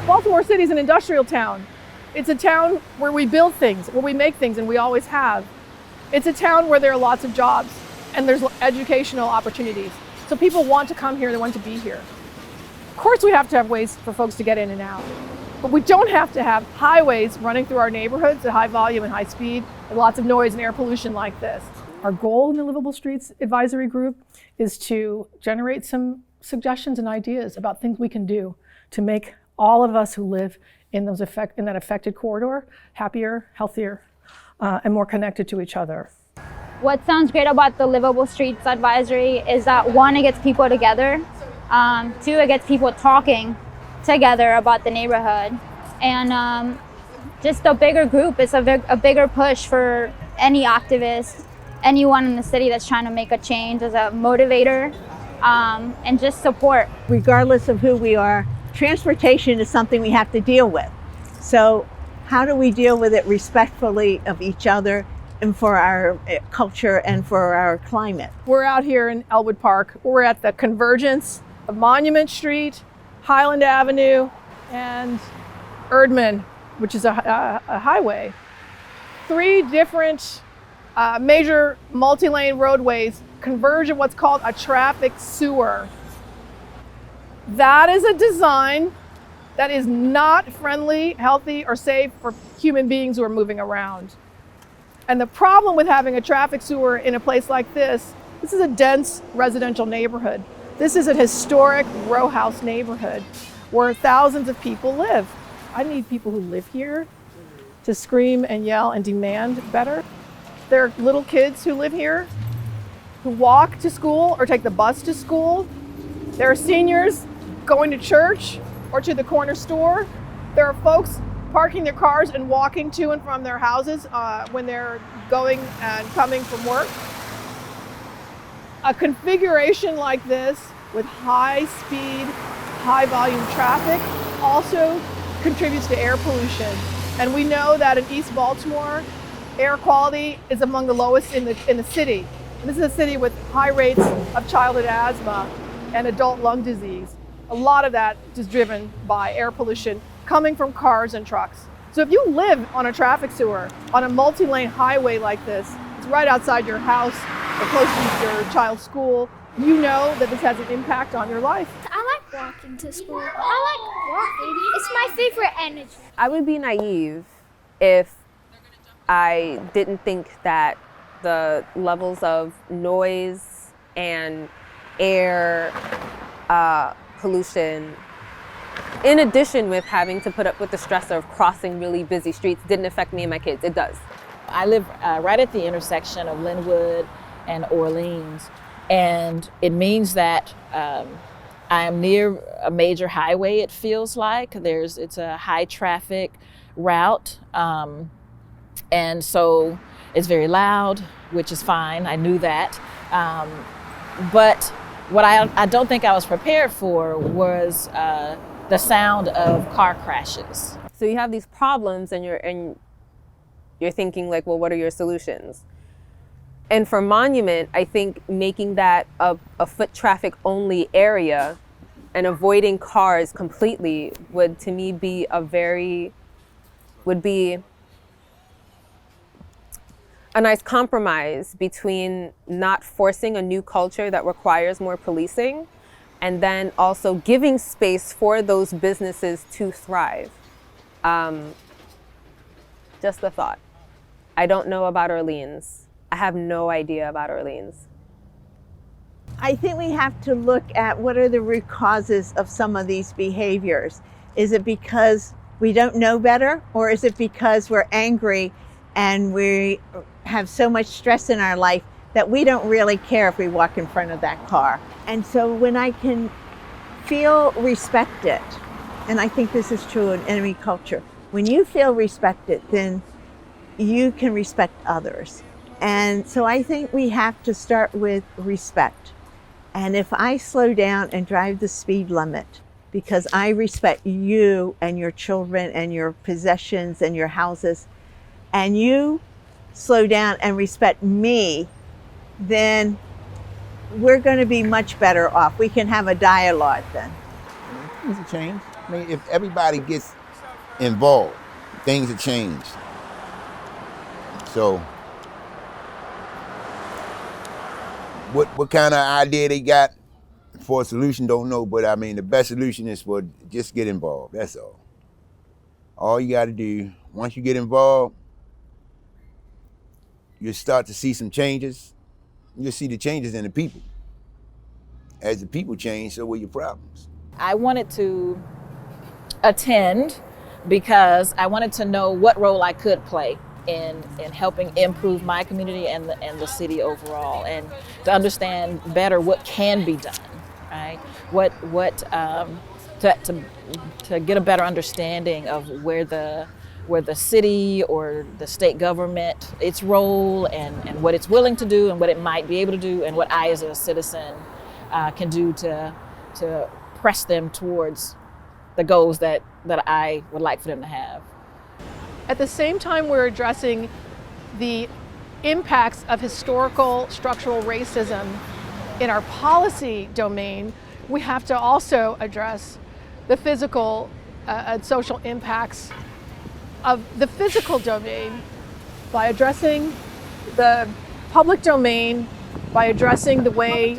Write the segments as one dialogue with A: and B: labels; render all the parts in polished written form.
A: Baltimore City is an industrial town. It's a town where we build things, where we make things, and we always have. It's a town where there are lots of jobs and there's educational opportunities. So people want to come here, they want to be here. Of course we have to have ways for folks to get in and out, but we don't have to have highways running through our neighborhoods at high volume and high speed and lots of noise and air pollution like this. Our goal in the Livable Streets Advisory Group is to generate some suggestions and ideas about things we can do to make all of us who live in that affected corridor happier, healthier, and more connected to each other.
B: What sounds great about the Livable Streets Advisory is that one, it gets people together. Two, it gets people talking together about the neighborhood. And just a bigger group, it's a bigger push for any activist, anyone in the city that's trying to make a change as a motivator, and just support.
C: Regardless of who we are, transportation is something we have to deal with. So how do we deal with it respectfully of each other and for our culture and for our climate?
A: We're out here in Elwood Park. We're at the convergence of Monument Street, Highland Avenue, and Erdman, which is a highway. 3 different major multi-lane roadways converge in what's called a traffic sewer. That is a design that is not friendly, healthy, or safe for human beings who are moving around. And the problem with having a traffic sewer in a place like this is a dense residential neighborhood. This is a historic row house neighborhood where thousands of people live. I need people who live here to scream and yell and demand better. There are little kids who live here who walk to school or take the bus to school. There are seniors going to church or to the corner store. There are folks parking their cars and walking to and from their houses when they're going and coming from work. A configuration like this with high speed, high volume traffic also contributes to air pollution. And we know that in East Baltimore, air quality is among the lowest in the city. And this is a city with high rates of childhood asthma and adult lung disease. A lot of that is driven by air pollution coming from cars and trucks. So if you live on a traffic sewer, on a multi-lane highway like this, it's right outside your house or close to your child's school, you know that this has an impact on your life.
D: I like walking to school. I like walking. It's my favorite energy.
E: I would be naive if I didn't think that the levels of noise and air pollution, in addition with having to put up with the stress of crossing really busy streets, didn't affect me and my kids. It does.
F: I live right at the intersection of Linwood and Orleans, and it means that I am near a major highway, it feels like. It's a high traffic route, and so it's very loud, which is fine, I knew that. But what I don't think I was prepared for was the sound of car crashes.
E: So you have these problems and you're thinking like, well, what are your solutions? And for Monument, I think making that a foot traffic only area and avoiding cars completely would, to me, be a nice compromise between not forcing a new culture that requires more policing and then also giving space for those businesses to thrive. Just a thought. I don't know about Orleans. I have no idea about Orleans.
C: I think we have to look at what are the root causes of some of these behaviors. Is it because we don't know better, or is it because we're angry and we have so much stress in our life that we don't really care if we walk in front of that car? And so when I can feel respected, and I think this is true in enemy culture, when you feel respected, then you can respect others. And so I think we have to start with respect. And if I slow down and drive the speed limit because I respect you and your children and your possessions and your houses, and you slow down and respect me, then we're going to be much better off. We can have a dialogue then.
G: Things will change. I mean, if everybody gets involved, things will change. So, what kind of idea they got for a solution, don't know. But I mean, the best solution is for just get involved. That's all. All you got to do, once you get involved, you start to see some changes. You'll see the changes in the people. As the people change, so will your problems.
F: I wanted to attend because I wanted to know what role I could play in helping improve my community and the city overall, and to understand better what can be done, right? To get a better understanding of where the city or the state government, its role and what it's willing to do and what it might be able to do, and what I as a citizen can do to press them towards the goals that I would like for them to have.
A: At the same time we're addressing the impacts of historical structural racism in our policy domain, we have to also address the physical and social impacts of the physical domain by addressing the public domain, by addressing the way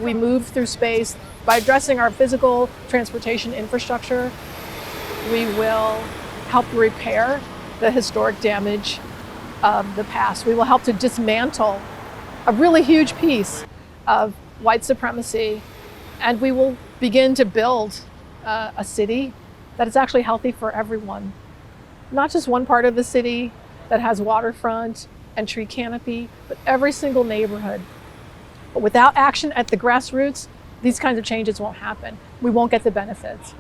A: we move through space, by addressing our physical transportation infrastructure. We will help repair the historic damage of the past. We will help to dismantle a really huge piece of white supremacy, and we will begin to build a city that is actually healthy for everyone. Not just one part of the city that has waterfront and tree canopy, but every single neighborhood. But without action at the grassroots, these kinds of changes won't happen. We won't get the benefits.